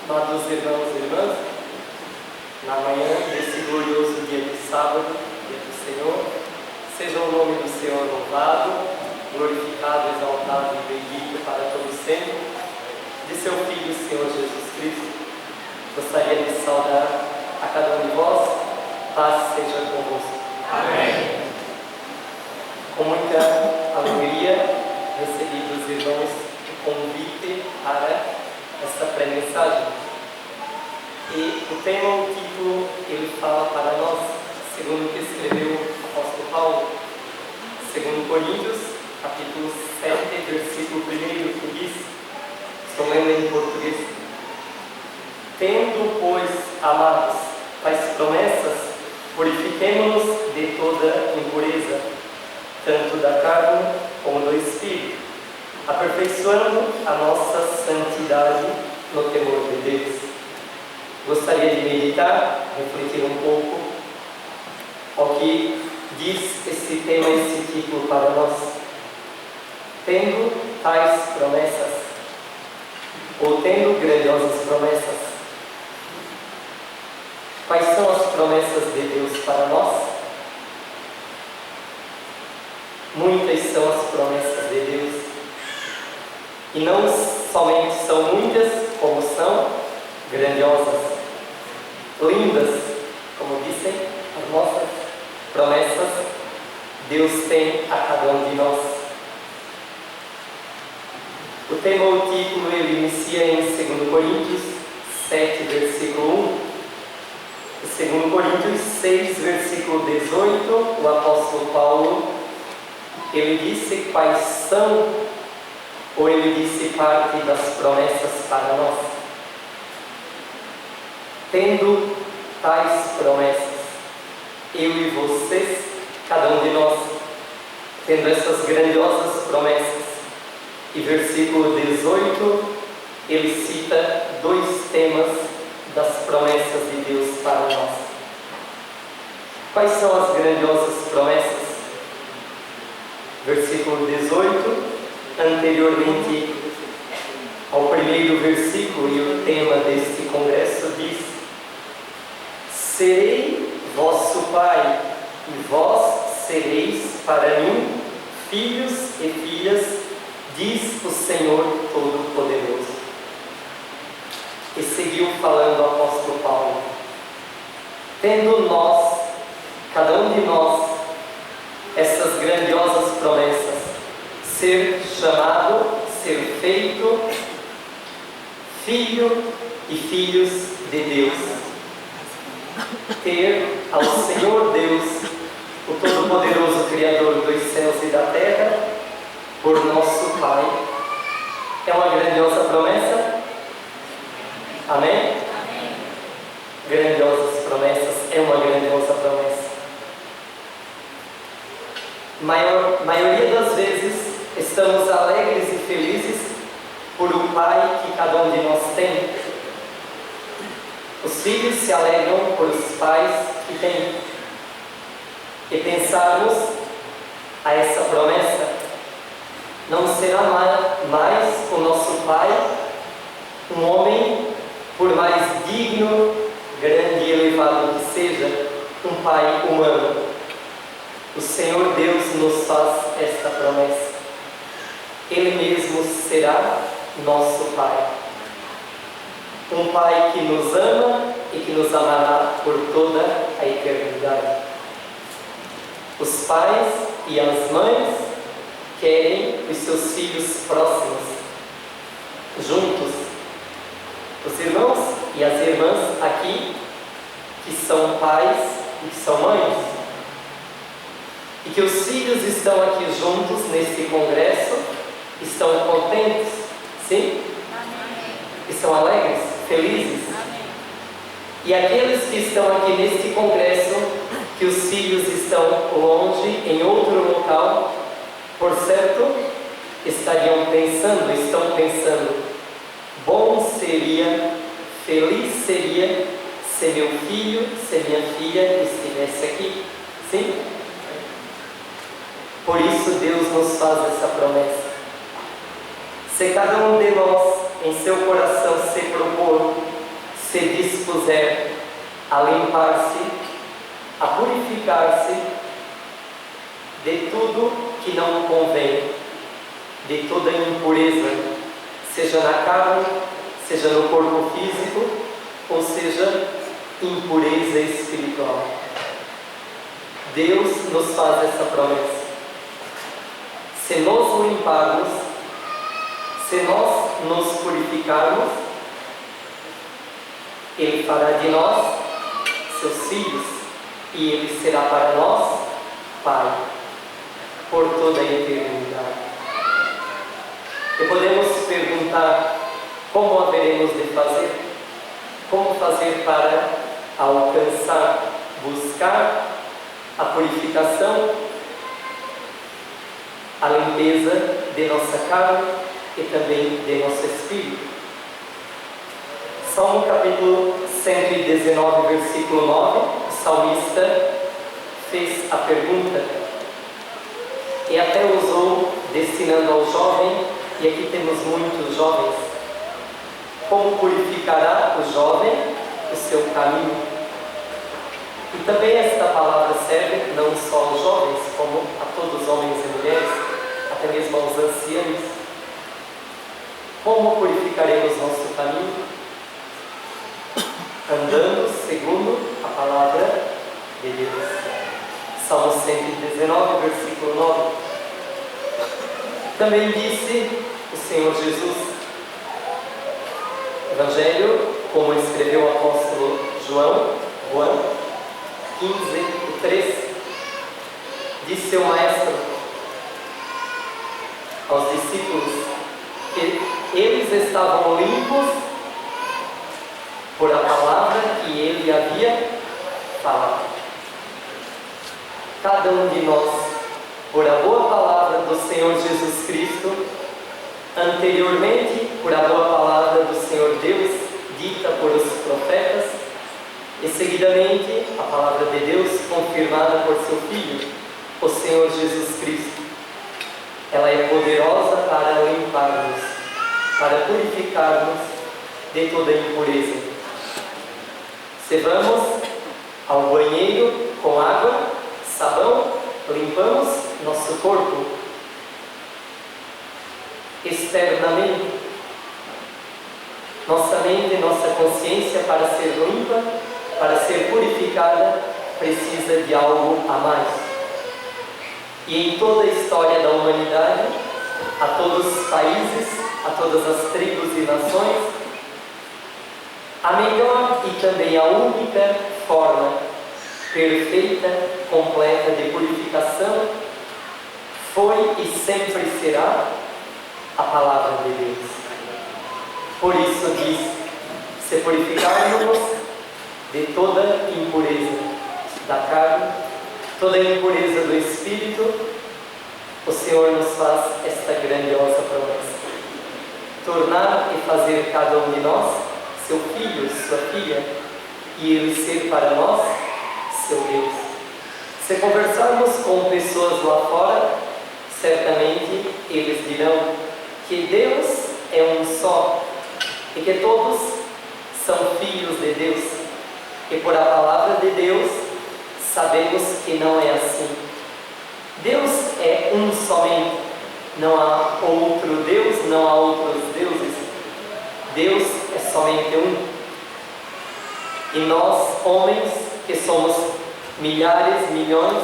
Amados irmãos e irmãs, na manhã desse glorioso dia de sábado, dia do Senhor, seja o nome do Senhor louvado, glorificado, exaltado e bendito para todo sempre, de seu Filho, Senhor Jesus Cristo. Gostaria de saudar a cada um de vós, paz seja convosco. Amém. Com muita alegria, recebi dos irmãos o convite para esta pré-mensagem. E o tema, o título, ele fala para nós, segundo o que escreveu o apóstolo Paulo, 2 Coríntios, capítulo 7, versículo 1, que diz, estou lendo em português: tendo, pois, amados, tais promessas, purifiquemo-nos de toda impureza, tanto da carne como do espírito, aperfeiçoando a nossa santidade no temor de Deus. Gostaria de meditar, refletir um pouco o que diz esse tema, esse título para nós. Tendo tais promessas, ou tendo grandiosas promessas. Quais são as promessas de Deus para nós? Muitas são as promessas de Deus. E não somente são muitas, como são grandiosas, lindas, como dizem as nossas promessas, Deus tem a cada um de nós. O tema, o título, ele inicia em 2 Coríntios 7, versículo 1. Em 2 Coríntios 6, versículo 18, o apóstolo Paulo, ele disse quais são, ou ele disse parte das promessas para nós. Tendo tais promessas, eu e vocês, cada um de nós, tendo essas grandiosas promessas. E versículo 18, ele cita dois temas das promessas de Deus para nós. Quais são as grandiosas promessas? Versículo 18, anteriormente ao primeiro versículo e o tema deste congresso diz: serei vosso Pai, e vós sereis para mim filhos e filhas, diz o Senhor Todo-Poderoso. E seguiu falando o apóstolo Paulo: tendo nós, cada um de nós, essas grandiosas promessas, ser chamado, ser feito filho e filhos de Deus, ter ao Senhor Deus, o Todo-Poderoso Criador dos céus e da terra, por nosso Pai, é uma grandiosa promessa? Amém? Amém. Grandiosas promessas, é uma grandiosa promessa. Maioria das vezes estamos alegres e felizes por o Pai que cada um de nós tem. Os filhos se alegram por os pais que têm. E pensarmos a essa promessa: não será mais o nosso Pai um homem, por mais digno, grande e elevado que seja, um Pai humano. O Senhor Deus nos faz esta promessa. Ele mesmo será nosso Pai. Um Pai que nos ama e que nos amará por toda a eternidade. Os pais e as mães querem os seus filhos próximos, juntos. Os irmãos e as irmãs aqui, que são pais e que são mães, e que os filhos estão aqui juntos neste congresso, estão contentes? Sim? Amém. Estão alegres? Felizes? Amém. E aqueles que estão aqui neste congresso, que os filhos estão longe, em outro local, por certo, estão pensando, bom seria, feliz seria, se meu filho, se minha filha estivesse aqui. Sim? Por isso Deus nos faz essa promessa. Se cada um de nós, em seu coração, se propor se dispuser a limpar-se, a purificar-se de tudo que não convém, de toda impureza, seja na carne, seja no corpo físico, ou seja, impureza espiritual. Deus nos faz essa promessa. Se nos limparmos, se nós nos purificarmos, Ele fará de nós seus filhos, e Ele será para nós Pai, por toda a eternidade. E podemos perguntar: como haveremos de fazer? Como fazer para alcançar, buscar a purificação, a limpeza de nossa carne e também de nosso espírito? Salmo capítulo 119, versículo 9, o salmista fez a pergunta e até usou destinando ao jovem, e aqui temos muitos jovens: como purificará o jovem o seu caminho? E também esta palavra serve não só aos jovens, como a todos os homens e mulheres, até mesmo aos anciãos. Como purificaremos nosso caminho? Andando segundo a palavra de Deus. Salmo 119, versículo 9. Também disse o Senhor Jesus, Evangelho, como escreveu o apóstolo João 15:3, disse seu maestro aos discípulos que eles estavam limpos por a palavra que ele havia falado. Cada um de nós, por a boa palavra do Senhor Jesus Cristo, anteriormente por a boa palavra do Senhor Deus, dita por os profetas, e seguidamente a palavra de Deus confirmada por seu Filho, o Senhor Jesus Cristo. Ela é poderosa para limpar-nos, para purificar-nos de toda impureza. Se vamos ao banheiro com água, sabão, limpamos nosso corpo externamente. Nossa mente, nossa consciência, para ser limpa, para ser purificada, precisa de algo a mais. E em toda a história da humanidade, a todos os países, a todas as tribos e nações, a melhor e também a única forma perfeita, completa de purificação foi e sempre será a palavra de Deus. Por isso diz: se purificarmos de toda impureza da carne, toda impureza do espírito, o Senhor nos faz esta grandiosa promessa: tornar e fazer cada um de nós seu filho, sua filha, e Ele ser para nós seu Deus. Se conversarmos com pessoas lá fora, certamente eles dirão que Deus é um só e que todos são filhos de Deus. E por a palavra de Deus sabemos que não é assim. Deus é um somente, não há outro Deus, não há outros deuses. Deus é somente um. E nós, homens, que somos milhares, milhões,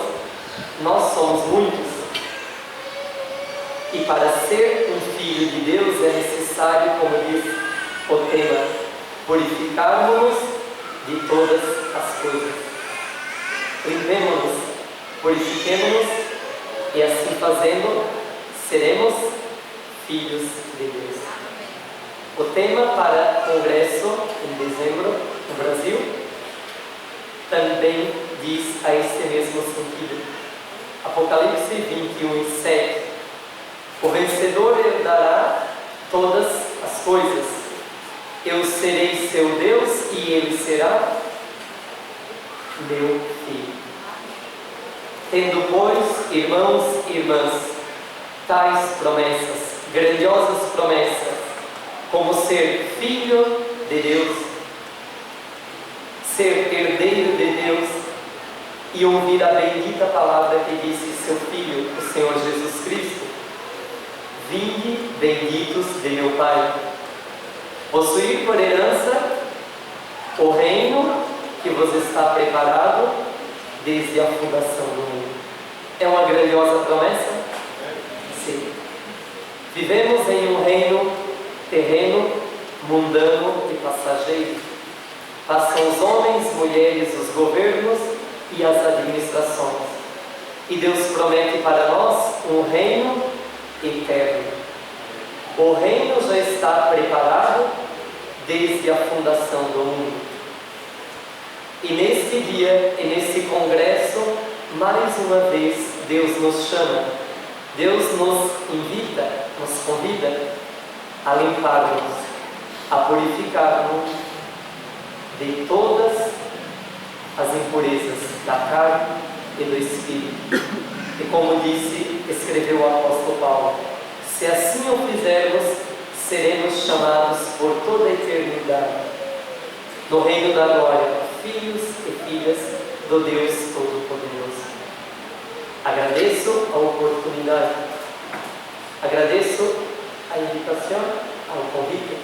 nós somos muitos. E para ser um filho de Deus é necessário, como diz o tema, purificarmos de todas as coisas. Limpemos-nos, purifiquemos-nos, e assim fazendo, seremos filhos de Deus. O tema para o congresso em dezembro no Brasil também diz a este mesmo sentido. Apocalipse 21:7. O vencedor herdará todas as coisas. Eu serei seu Deus e ele será meu filho. Tendo, pois, irmãos e irmãs, tais promessas, grandiosas promessas, como ser filho de Deus, ser herdeiro de Deus e ouvir a bendita palavra que disse seu Filho, o Senhor Jesus Cristo: vinde, benditos de meu Pai, possuir por herança o reino que vos está preparado desde a fundação do mundo. É uma grandiosa promessa? Sim. Vivemos em um reino terreno, mundano e passageiro. Passam os homens, mulheres, os governos e as administrações. E Deus promete para nós um reino eterno. O reino já está preparado desde a fundação do mundo. E neste dia, e nesse congresso, mais uma vez, Deus nos chama. Deus nos invita, nos convida a limparmos, a purificarmos de todas as impurezas da carne e do espírito. E como escreveu o apóstolo Paulo: se assim o fizermos, seremos chamados por toda a eternidade no reino da glória, filhos e filhas do Deus Todo-Poderoso. Agradeço a oportunidade, agradeço a invitação, ao convite,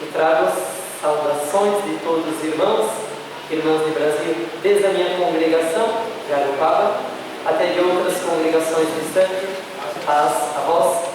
e trago saudações de todos os irmãos de Brasil, desde a minha congregação, Garopaba, até de outras congregações distantes, a vós,